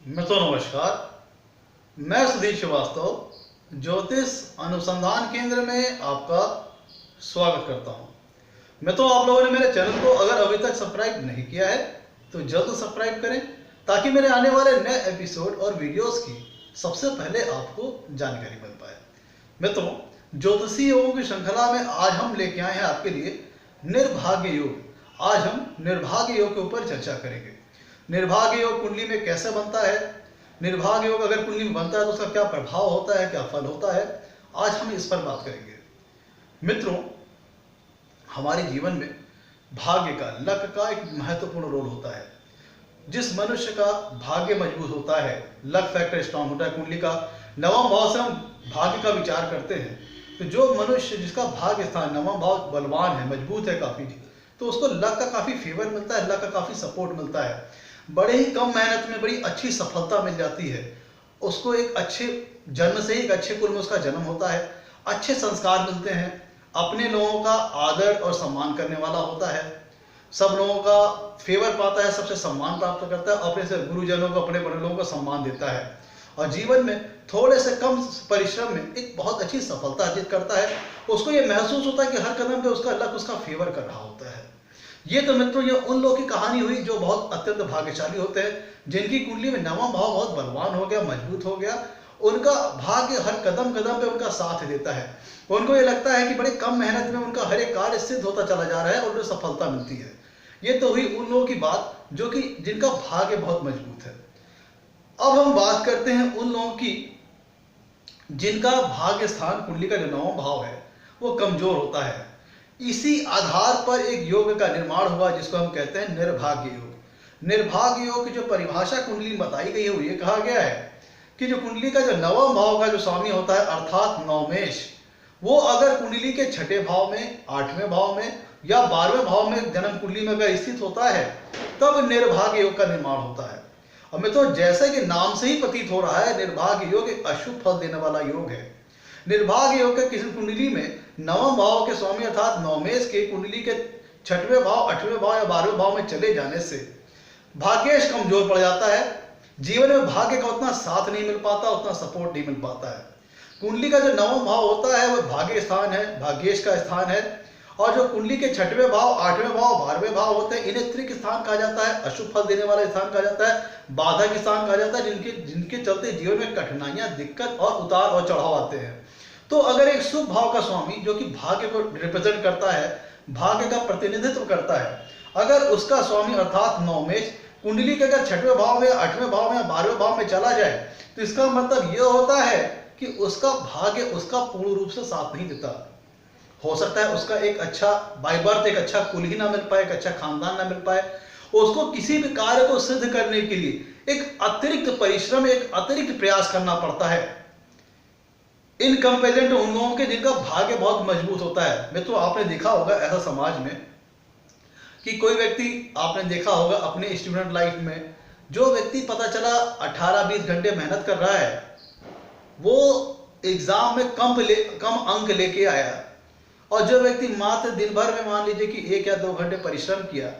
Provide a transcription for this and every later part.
नमस्कार। मैं सुधीर श्रीवास्तव ज्योतिष अनुसंधान केंद्र में आपका स्वागत करता हूं। आप लोगों ने मेरे चैनल को अगर अभी तक सब्सक्राइब नहीं किया है तो जल्द सब्सक्राइब करें ताकि मेरे आने वाले नए एपिसोड और वीडियोस की सबसे पहले आपको जानकारी मिल पाए। ज्योतिषी योगों की श्रृंखला में आज हम लेके आए हैं आपके लिए निर्भाग्य योग। आज हम निर्भाग्य योग के ऊपर चर्चा करेंगे। निर्भाग्य योग कुंडली में कैसे बनता है, निर्भाग्य योग अगर कुंडली में बनता है तो उसका क्या प्रभाव होता है, क्या फल होता है, आज हम इस पर बात करेंगे। मित्रों, हमारे जीवन में भाग्य का, लक का एक महत्वपूर्ण रोल होता है। जिस मनुष्य का भाग्य मजबूत होता है, लक फैक्टर स्ट्रांग होता है, कुंडली का नवम भाव से हम भाग्य का विचार करते हैं, तो जो मनुष्य जिसका भाग्य स्थान नवम भाव बलवान है, मजबूत है काफी, तो उसको लक का काफी फेवर मिलता है, लक का काफी सपोर्ट मिलता है। बड़े ही कम मेहनत में बड़ी अच्छी सफलता मिल जाती है। उसको एक अच्छे जन्म से ही एक अच्छे कुल में उसका जन्म होता है, अच्छे संस्कार मिलते हैं, अपने लोगों का आदर और सम्मान करने वाला होता है, सब लोगों का फेवर पाता है, सबसे सम्मान प्राप्त करता है, अपने से गुरुजनों को, अपने बड़े लोगों को सम्मान देता है और जीवन में थोड़े से कम परिश्रम में एक बहुत अच्छी सफलता अर्जित करता है। उसको ये महसूस होता है कि हर कदम पे उसका लक उसका फेवर कर रहा होता है। ये तो मित्रों ये उन लोगों की कहानी हुई जो बहुत अत्यंत भाग्यशाली होते हैं, जिनकी कुंडली में नवम भाव बहुत बलवान हो गया, मजबूत हो गया। उनका भाग्य हर कदम कदम पे उनका साथ देता है। उनको ये लगता है कि बड़े कम मेहनत में उनका हर एक कार्य सिद्ध होता चला जा रहा है और उन्हें सफलता मिलती है। ये तो हुई उन लोगों की बात जो कि जिनका भाग्य बहुत मजबूत है। अब हम बात करते हैं उन लोगों की जिनका भाग्य स्थान कुंडली का जो नवम भाव है वो कमजोर होता है। इसी आधार पर एक योग का निर्माण हुआ जिसको हम कहते हैं निर्भाग्य योग। निर्भाग्य योग की जो परिभाषा कुंडली में बताई गई है वो ये कहा गया है कि जो कुंडली का जो नवम भाव का जो स्वामी होता है अर्थात नवमेश, वो अगर कुंडली के छठे भाव में, आठवें भाव में या 12वें भाव में जन्म कुंडली में अगर स्थित होता है तब निर्भाग्य योग का निर्माण होता है। और मित्रों, जैसे कि नाम से ही प्रतीत हो रहा है, निर्भाग्य योग एक अशुभ फल देने वाला योग है। निर्भाग्य योग के किसी कुंडली में नवम भाव के स्वामी अर्थात नवमेश के कुंडली के छठवें भाव, आठवें भाव या 12वें भाव में चले जाने से भाग्येश कमजोर पड़ जाता है। जीवन में भाग्य का उतना साथ नहीं मिल पाता, उतना सपोर्ट नहीं मिल पाता है। कुंडली का जो नवम भाव होता है वह भाग्य स्थान है, भाग्येश का स्थान है। और जो कुंडली के छठवें भाव, आठवें भाव, 12वें भाव होते हैं, इन्हें त्रिक स्थान कहा जाता है, अशुभ फल देने वाला स्थान कहा जाता है, बाधक स्थान कहा जाता है, जिनके चलते जीवन में कठिनाइयां, दिक्कत और उतार और चढ़ाव आते हैं। तो अगर एक शुभ भाव का स्वामी जो कि भाग्य को रिप्रेजेंट करता है, भाग्य का प्रतिनिधित्व करता है, अगर उसका स्वामी अर्थात नवमेश कुंडली के अगर छठवें भाव में, आठवें भाव में या 12वें भाव में चला जाए तो इसका मतलब यह होता है कि उसका भाग्य उसका पूर्ण रूप से साथ नहीं देता। हो सकता है उसका एक अच्छा बाय बर्थ एक अच्छा कुल ही ना मिल पाए, एक अच्छा खानदान ना मिल पाए। उसको किसी भी कार्य को सिद्ध करने के लिए एक अतिरिक्त परिश्रम, एक अतिरिक्त प्रयास करना पड़ता है इन कंपेरिजन टू उन लोगों के जिनका भाग्य बहुत मजबूत होता है। मित्रों, आपने देखा होगा ऐसा समाज में कि कोई व्यक्ति, आपने देखा होगा अपने स्टूडेंट लाइफ में, जो व्यक्ति पता चला 18-20 घंटे मेहनत कर रहा है, वो एग्जाम में कम अंक लेके आया, और जो व्यक्ति मात्र दिन भर में मान लीजिए कि 1 या 2 घंटे परिश्रम किया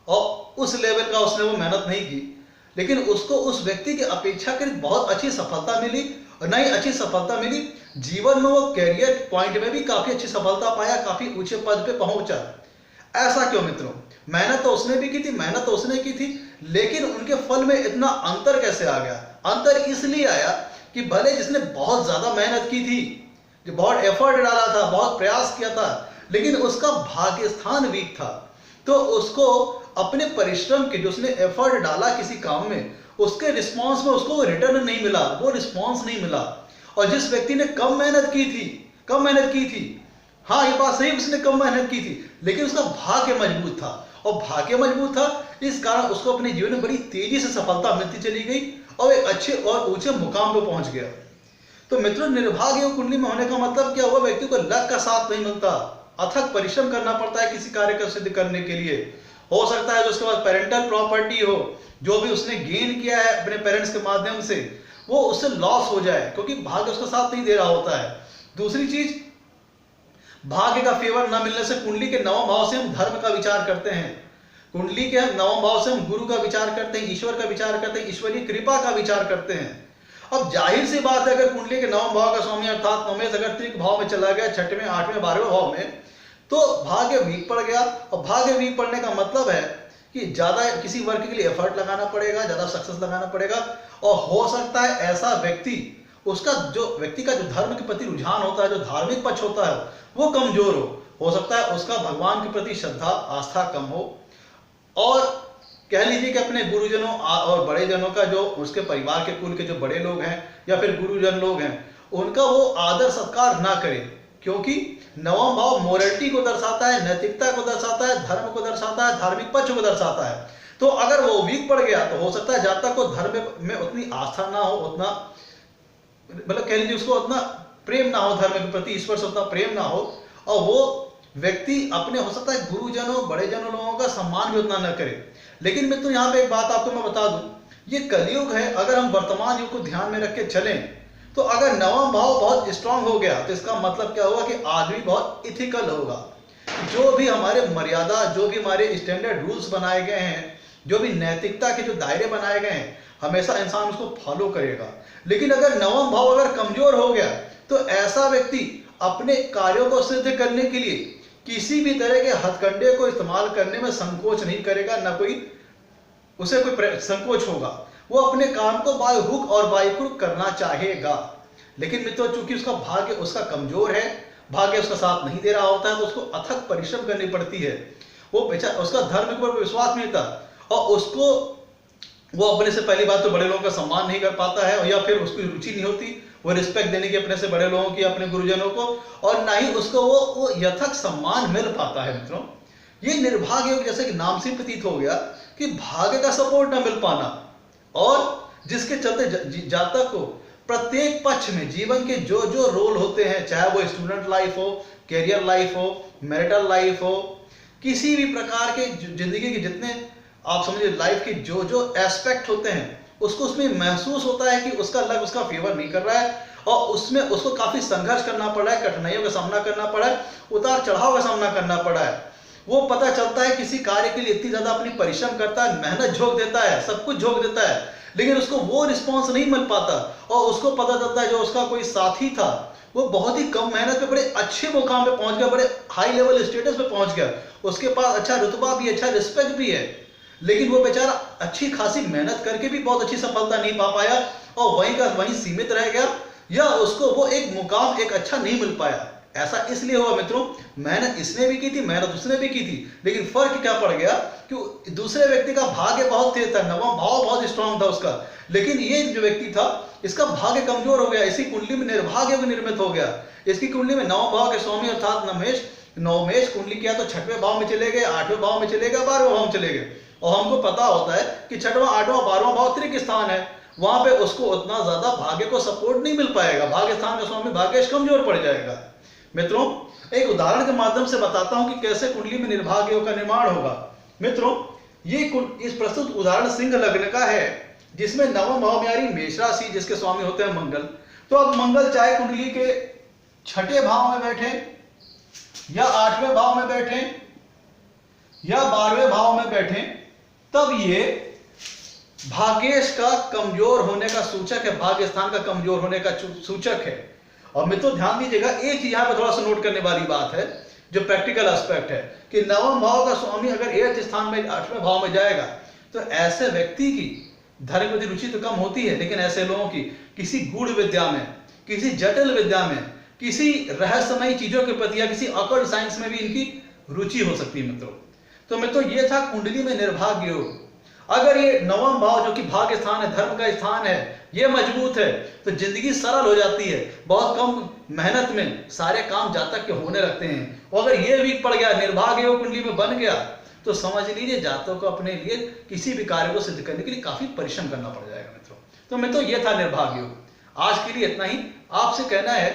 और उस लेवल का उसने वो मेहनत नहीं की, लेकिन उसको उस व्यक्ति की अपेक्षाकृत बहुत अच्छी सफलता मिली। और नहीं अच्छी सफलता मिली, जीवन में वो कैरियर पॉइंट में भी काफी अच्छी सफलता पाया, काफी ऊंचे पद पे पहुंचा। ऐसा क्यों मित्रों? मेहनत तो उसने भी की थी, मेहनत तो उसने की थी, लेकिन उनके फल में इतना अंतर कैसे आ गया? अंतर इसलिए आया कि भले जिसने बहुत ज्यादा मेहनत की थी, जो बहुत एफर्ट डाला था, बहुत प्रयास किया था, लेकिन उसका भाग्य स्थान वीक था, तो उसको अपने परिश्रम के, जो उसने एफर्ट डाला किसी काम में, उसके रिस्पॉन्स में उसको रिटर्न नहीं मिला, वो रिस्पॉन्स नहीं मिला। और जिस व्यक्ति ने कम मेहनत की थी, हाँ ये बात सही, उसने कम मेहनत की थी, लेकिन उसका भाग्य मजबूत था, और भाग्य मजबूत था इस कारण उसको अपने जीवन में बड़ी तेजी से सफलता मिलती चली गई और एक अच्छे और ऊंचे मुकाम पर पहुंच गया। तो मित्रों, निर्भाग्य कुंडली में होने का मतलब क्या हुआ? व्यक्ति को लक का साथ नहीं मिलता, अथक परिश्रम करना पड़ता है किसी कार्य को सिद्ध करने के लिए। हो सकता है जो उसके पास पेरेंटल प्रॉपर्टी हो, जो भी उसने गेन किया है अपने पेरेंट्स के माध्यम से, वो उससे लॉस हो जाए क्योंकि भाग्य उसका साथ नहीं दे रहा होता है। दूसरी चीज, भाग्य का फेवर न मिलने से कुंडली के नवम भाव से हम धर्म का विचार करते हैं। कुंडली के नवम भाव से हम गुरु का विचार करते हैं, ईश्वर का विचार करते हैं, ईश्वरीय कृपा का विचार करते हैं। अब जाहिर सी बात है, अगर कुंडली के नवम भाव का स्वामी अर्थात नवमेश अगर त्रिक भाव में चला गया, छठवें, आठवें, 12वें भाव में, तो भाग्य वीक पड़ गया। और भाग्य वीक पड़ने का मतलब है कि ज्यादा किसी वर्क के लिए एफर्ट लगाना पड़ेगा, ज्यादा सक्सेस लगाना पड़ेगा, और हो सकता है ऐसा व्यक्ति, उसका जो व्यक्ति का जो धर्म के प्रति रुझान होता है, जो धार्मिक पक्ष होता है, वो कमजोर हो सकता है उसका भगवान के प्रति श्रद्धा आस्था कम हो, और कह लीजिए कि अपने गुरुजनों और बड़े जनों का, जो उसके परिवार के कुल के जो बड़े लोग हैं या फिर गुरुजन लोग हैं, उनका वो आदर सत्कार ना करे, क्योंकि नवम भाव मोरलिटी को दर्शाता है, नैतिकता को दर्शाता है, धर्म को दर्शाता है, धार्मिक पक्ष को दर्शाता है। तो अगर वो वीक पड़ गया तो हो सकता है जब तक को धर्म में उतनी आस्था ना हो, उतना मतलब कह लीजिए उसको उतना प्रेम ना हो, धर्म के प्रति ईश्वर से उतना प्रेम ना हो, और वो व्यक्ति अपने हो सकता है गुरुजनों बड़े जनों लोगों का सम्मान भी उतना न करे। लेकिन मित्रों यहाँ पे एक बात आपको मैं बता दूं, ये कलयुग है, अगर हम वर्तमान युग को ध्यान में रख के चलें तो अगर नवम भाव बहुत स्ट्रांग हो गया तो इसका मतलब क्या होगा कि आदमी बहुत इथिकल होगा। जो भी हमारे मर्यादा, जो भी हमारे स्टैंडर्ड रूल्स बनाए गए हैं, जो भी नैतिकता के जो दायरे बनाए गए हैं, हमेशा इंसान उसको फॉलो करेगा। लेकिन अगर नवम भाव अगर कमजोर हो गया तो ऐसा व्यक्ति अपने कार्यों को सिद्ध करने के लिए किसी भी तरह के हथकंडे को इस्तेमाल करने में संकोच नहीं करेगा, ना कोई उसे कोई संकोच होगा। वो अपने काम को बाय हुक और बाय क्रुक करना चाहेगा। लेकिन मित्रों, चूंकि उसका भाग्य उसका कमजोर है, भाग्य उसका साथ नहीं दे रहा होता है, तो उसको अथक परिश्रम करनी पड़ती है। वो बेचारा, उसका धर्म के ऊपर विश्वास नहीं था, और उसको वो अपने से पहली बात तो बड़े लोगों का सम्मान नहीं कर पाता है, या फिर उसकी रुचि नहीं होती वो रिस्पेक्ट देने की अपने से बड़े लोगों की, अपने गुरुजनों को, और ना ही उसको वो यथक सम्मान मिल पाता है। मित्रों, ये निर्भाग्य योग जैसे कि नाम से प्रतीत हो गया कि भाग्य का सपोर्ट ना मिल पाना, और जिसके चलते जातक को प्रत्येक पक्ष में जीवन के जो जो रोल होते हैं, चाहे वो स्टूडेंट लाइफ हो, कैरियर लाइफ हो, मैरिटल लाइफ हो, किसी भी प्रकार के जिंदगी के जितने आप समझिए लाइफ के जो जो एस्पेक्ट होते हैं, उसको उसमें महसूस होता है कि उसका लक उसका फेवर नहीं कर रहा है, और उसमें उसको काफी संघर्ष करना पड़ा है, कठिनाइयों का सामना करना पड़ा है, उतार चढ़ाव का सामना करना पड़ा है। वो पता चलता है किसी कार्य के लिए इतनी ज्यादा अपनी परिश्रम करता है, मेहनत झोंक देता है, सब कुछ झोंक देता है, लेकिन उसको वो रिस्पॉन्स नहीं मिल पाता, और उसको पता चलता है जो उसका कोई साथी था वो बहुत ही कम मेहनत पे बड़े अच्छे मुकाम पे पहुंच गया, बड़े हाई लेवल स्टेटस पे पहुंच गया, उसके पास अच्छा रुतबा भी, अच्छा रिस्पेक्ट भी है, लेकिन वो बेचारा अच्छी खासी मेहनत करके भी बहुत अच्छी सफलता नहीं पा पाया, और वहीं का वहीं सीमित रह गया, या उसको वो एक मुकाम एक अच्छा नहीं मिल पाया। ऐसा इसलिए हुआ मित्रों, मेहनत इसने भी की थी, मेहनत उसने भी की थी, लेकिन फर्क क्या पड़ गया कि दूसरे व्यक्ति का भाग्य बहुत तेज था, नवम भाव बहुत स्ट्रांग था उसका, लेकिन ये जो व्यक्ति था इसका भाग्य कमजोर हो गया, इसी कुंडली में निर्भाग्य निर्मित हो गया। इसकी कुंडली में नवम भाव के स्वामी अर्थात नवमेश कुंडली किया तो छठवें भाव में चले गए, आठवें भाव में चले गए, 12वें भाव में चले गए, और हमको पता होता है कि छठवां, आठवां, 12वां भाव त्रिक स्थान है, वहां पे उसको उतना ज्यादा भाग्य को सपोर्ट नहीं मिल पाएगा, भाग्य स्थान का स्वामी भाग्येश कमजोर पड़ जाएगा। मित्रों, एक उदाहरण के माध्यम से बताता हूं कि कैसे कुंडली में निर्भाग्य योग का निर्माण होगा। मित्रों, ये इस प्रस्तुत उदाहरण सिंह लग्न का है, जिसमें नवम भाव में आ रही मेष राशि, जिसके स्वामी होते हैं मंगल। तो अब मंगल चाहे कुंडली के छठे भाव में बैठे, या आठवें भाव में बैठे, या 12वें भाव में बैठे, तब ये भाग्येश का कमजोर होने का सूचक है, भाग्य स्थान का कमजोर होने का सूचक है। और मित्रों ध्यान दीजिएगा, एक चीज यहां पर थोड़ा सा नोट करने वाली बात है, जो प्रैक्टिकल एस्पेक्ट है, कि नवम भाव का स्वामी अगर 8वें स्थान में 8वें भाव में जाएगा तो ऐसे व्यक्ति की धर्म प्रति रुचि तो कम होती है, लेकिन ऐसे लोगों की किसी गूढ़ विद्या में, किसी जटिल विद्या में, किसी रहस्यमयी चीजों के प्रति, या किसी ऑकल्ट साइंस में भी इनकी रुचि हो सकती है। मित्रों, तो मित्रों ये था कुंडली में निर्भाग्य योग। अगर ये नवम भाव जो कि भाग्य स्थान है, धर्म का स्थान है, ये मजबूत है तो जिंदगी सरल हो जाती है, बहुत कम मेहनत में सारे काम जातक के होने लगते हैं। और अगर ये वीक पड़ गया, निर्भाग्य योग कुंडली में बन गया, तो समझ लीजिए जातक को अपने लिए किसी भी कार्य को सिद्ध करने के लिए काफी परिश्रम करना पड़ जाएगा। मित्रों, तो मित्रों ये था निर्भाग्य योग। आज के लिए इतना ही। आपसे कहना है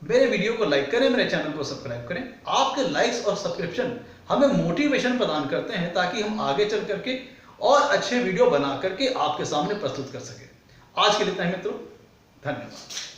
मेरे वीडियो को लाइक करें, मेरे चैनल को सब्सक्राइब करें। आपके लाइक्स और सब्सक्रिप्शन हमें मोटिवेशन प्रदान करते हैं, ताकि हम आगे चल करके और अच्छे वीडियो बना करके आपके सामने प्रस्तुत कर सके। आज के लिए इतना ही मित्रों, धन्यवाद।